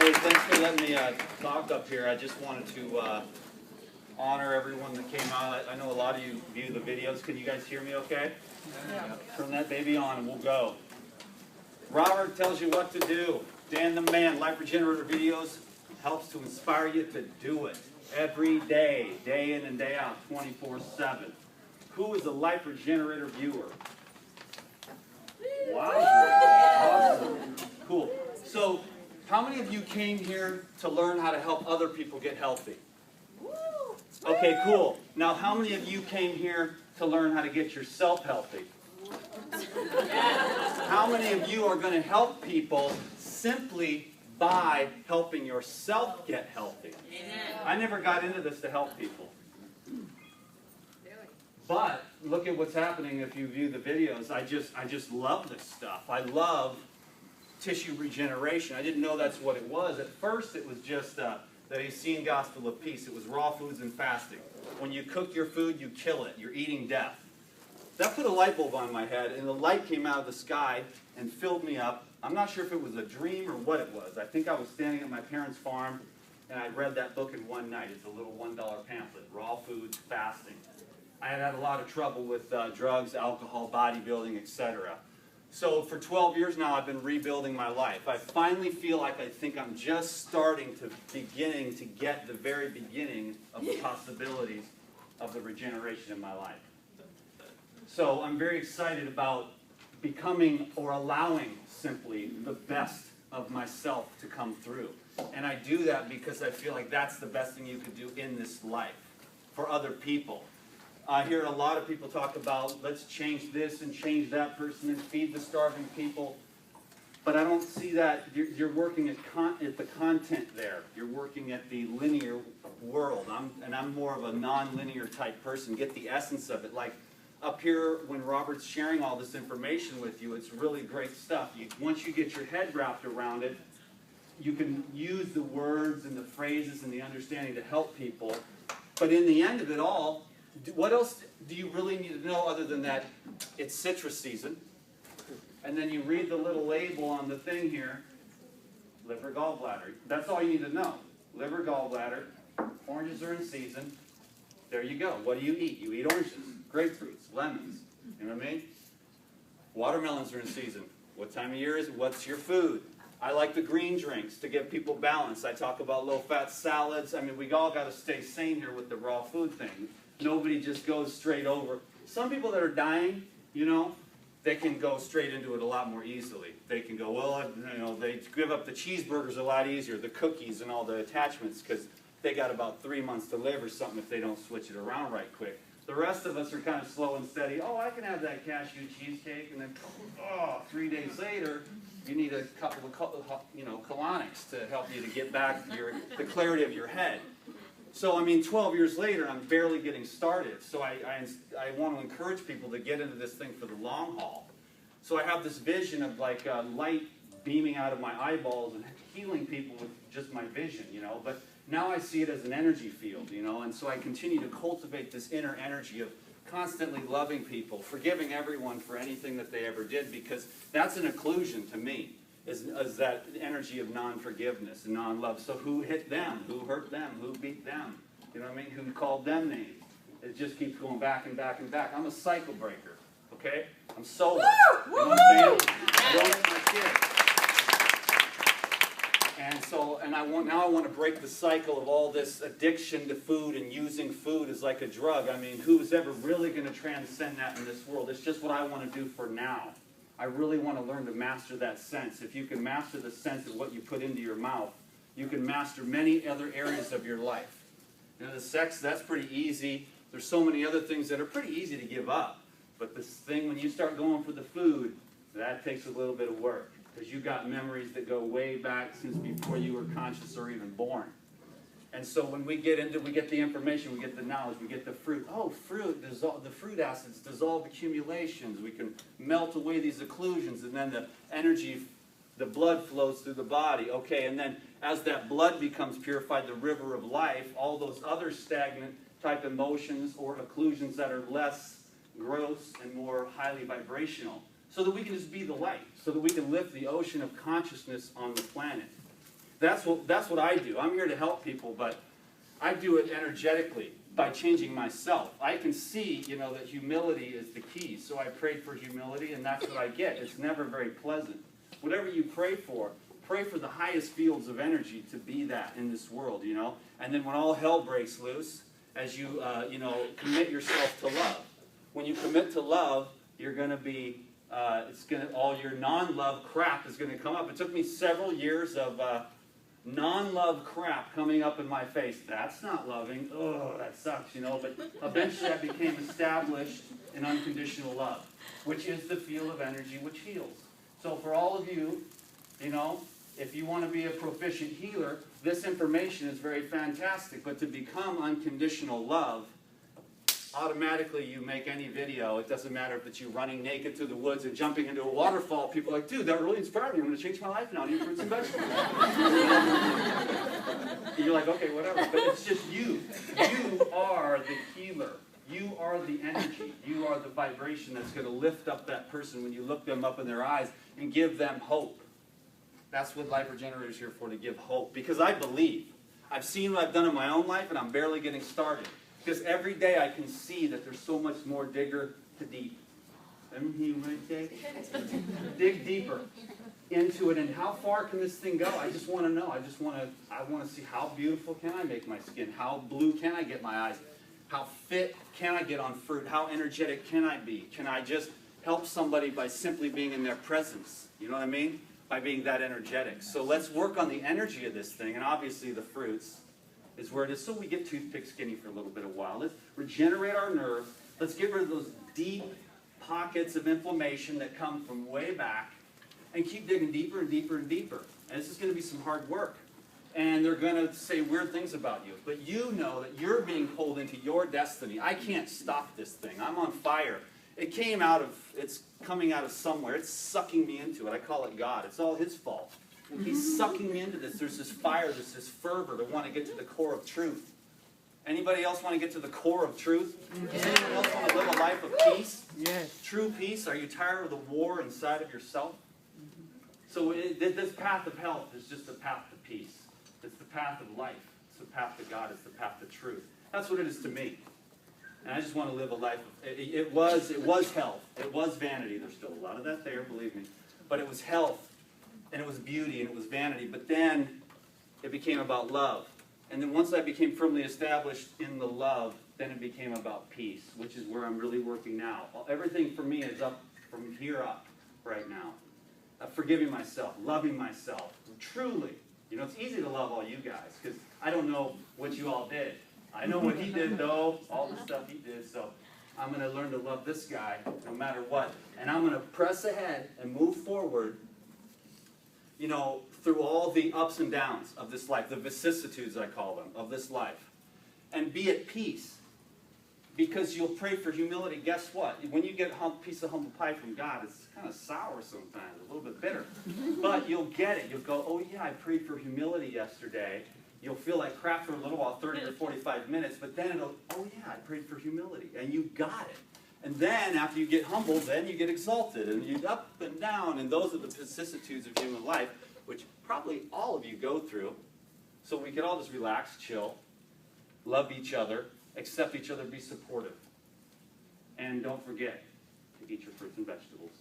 Hey, thanks for letting me talk up here. I just wanted to honor everyone that came out. I know a lot of you view the videos. Can you guys hear me okay? Yeah. Turn that baby on and we'll go. Robert tells you what to do. Dan the Man, Life Regenerator Videos, helps to inspire you to do it every day, day in and day out, 24/7. Who is a Life Regenerator viewer? Wow. Awesome. Cool. So, how many of you came here to learn how to help other people get healthy? Okay, cool. Now, how many of you came here to learn how to get yourself healthy? How many of you are going to help people simply by helping yourself get healthy? I never got into this to help people. But look at what's happening if you view the videos. I just love this stuff. I love tissue regeneration. I didn't know that's what it was. At first it was just the Essene Gospel of Peace. It was raw foods and fasting. When you cook your food, you kill it. You're eating death. That put a light bulb on my head, and the light came out of the sky and filled me up. I'm not sure if it was a dream or what it was. I think I was standing at my parents' farm, and I read that book in one night. It's a little $1 pamphlet, Raw Foods, Fasting. I had had a lot of trouble with drugs, alcohol, bodybuilding, etc. So for 12 years now, I've been rebuilding my life. I finally feel like I think I'm just starting to get the very beginning of the possibilities of the regeneration in my life. So I'm very excited about becoming or allowing simply the best of myself to come through. And I do that because I feel like that's the best thing you could do in this life for other people. I hear a lot of people talk about, let's change this and change that person and feed the starving people. But I don't see that. You're working at the content there. You're working at the linear world. I'm more of a non-linear type person. Get the essence of it. Like up here, when Robert's sharing all this information with you, it's really great stuff. Once you get your head wrapped around it, you can use the words and the phrases and the understanding to help people. But in the end of it all, what else do you really need to know other than that it's citrus season? And then you read the little label on the thing here, liver, gallbladder. That's all you need to know. Liver, gallbladder, oranges are in season. There you go. What do you eat? You eat oranges, grapefruits, lemons. You know what I mean? Watermelons are in season. What time of year is it? What's your food? I like the green drinks to give people balance. I talk about low-fat salads. I mean, we all got to stay sane here with the raw food thing. Nobody just goes straight over. Some people that are dying, you know, they can go straight into it a lot more easily. They can go, well, you know, they give up the cheeseburgers a lot easier, the cookies and all the attachments, because they got about 3 months to live or something if they don't switch it around right quick. The rest of us are kind of slow and steady. Oh, I can have that cashew cheesecake, and then, 3 days later, you need a couple of, colonics to help you to get back the clarity of your head. So, I mean, 12 years later, I'm barely getting started. So I want to encourage people to get into this thing for the long haul. So I have this vision of like light beaming out of my eyeballs and healing people with just my vision, you know. But now I see it as an energy field, you know. And so I continue to cultivate this inner energy of constantly loving people, forgiving everyone for anything that they ever did, because that's an occlusion to me. Is that energy of non-forgiveness and non-love. So who hit them? Who hurt them? Who beat them? You know what I mean? Who called them names? It just keeps going back and back and back. I'm a cycle breaker, okay? I'm sober. You know what I'm saying? I don't hit my kids. And so, now I want to break the cycle of all this addiction to food and using food as like a drug. I mean, who's ever really going to transcend that in this world? It's just what I want to do for now. I really want to learn to master that sense. If you can master the sense of what you put into your mouth, you can master many other areas of your life. You know, the sex, that's pretty easy. There's so many other things that are pretty easy to give up. But this thing, when you start going for the food, that takes a little bit of work. Because you've got memories that go way back since before you were conscious or even born. And so when we get the information, we get the knowledge, we get the fruit. Oh, the fruit acids dissolve accumulations. We can melt away these occlusions, and then the energy, the blood flows through the body. Okay, and then as that blood becomes purified, the river of life, all those other stagnant type emotions or occlusions that are less gross and more highly vibrational, so that we can just be the light, so that we can lift the ocean of consciousness on the planet. that's what I do. I'm here to help people, but I do it energetically by changing myself. I can see, you know, that humility is the key. So I prayed for humility, and that's what I get. It's never very pleasant. Whatever you pray for the highest fields of energy to be that in this world, you know. And then when all hell breaks loose, as you, you know, commit yourself to love. When you commit to love, you're going to be, all your non-love crap is going to come up. It took me several years of non-love crap coming up in my face. That's not loving. Oh, that sucks, you know. But eventually I became established in unconditional love, which is the field of energy which heals. So for all of you, you know, if you want to be a proficient healer, this information is very fantastic. But to become unconditional love, automatically you make any video. It doesn't matter if it's you running naked through the woods and jumping into a waterfall. People are like, dude, that really inspired me. I'm going to change my life now and eat fruits and vegetables. And you're like, okay, whatever. But it's just you. You are the healer. You are the energy. You are the vibration that's going to lift up that person when you look them up in their eyes and give them hope. That's what Life Regenerator is here for, to give hope. Because I believe. I've seen what I've done in my own life, and I'm barely getting started. Because every day I can see that there's so much more digger to deep. Dig deeper into it. And how far can this thing go? I just want to know. I want to see how beautiful can I make my skin? How blue can I get my eyes? How fit can I get on fruit? How energetic can I be? Can I just help somebody by simply being in their presence? You know what I mean? By being that energetic. So let's work on the energy of this thing. And obviously the fruits is where it is. So we get toothpick skinny for a little bit of a while. Let's regenerate our nerve. Let's get rid of those deep pockets of inflammation that come from way back and keep digging deeper and deeper and deeper. And this is going to be some hard work. And they're going to say weird things about you. But you know that you're being pulled into your destiny. I can't stop this thing. I'm on fire. It's coming out of somewhere. It's sucking me into it. I call it God. It's all His fault. He's sucking me into this. There's this fire, there's this fervor to want to get to the core of truth. Anybody else want to get to the core of truth? Does anyone else want to live a life of peace? Yes. True peace? Are you tired of the war inside of yourself? So this path of health is just the path to peace. It's the path of life. It's the path to God. It's the path to truth. That's what it is to me. And I just want to live a life of, it was health. It was vanity. There's still a lot of that there, believe me. But it was health. And it was beauty, and it was vanity. But then it became about love. And then once I became firmly established in the love, then it became about peace, which is where I'm really working now. Everything for me is up from here up right now. Forgiving myself, loving myself, truly. You know, it's easy to love all you guys, because I don't know what you all did. I know what he did, though, all the stuff he did, so I'm going to learn to love this guy no matter what. And I'm going to press ahead and move forward, you know, through all the ups and downs of this life, the vicissitudes, I call them, of this life. And be at peace. Because you'll pray for humility. Guess what? When you get a piece of humble pie from God, it's kind of sour sometimes, a little bit bitter. But you'll get it. You'll go, oh yeah, I prayed for humility yesterday. You'll feel like crap for a little while, 30 or 45 minutes, but then it'll, oh yeah, I prayed for humility. And you got it. And then after you get humbled, then you get exalted. And you up and down. And those are the vicissitudes of human life, which probably all of you go through. So we can all just relax, chill, love each other, accept each other, be supportive. And don't forget to eat your fruits and vegetables.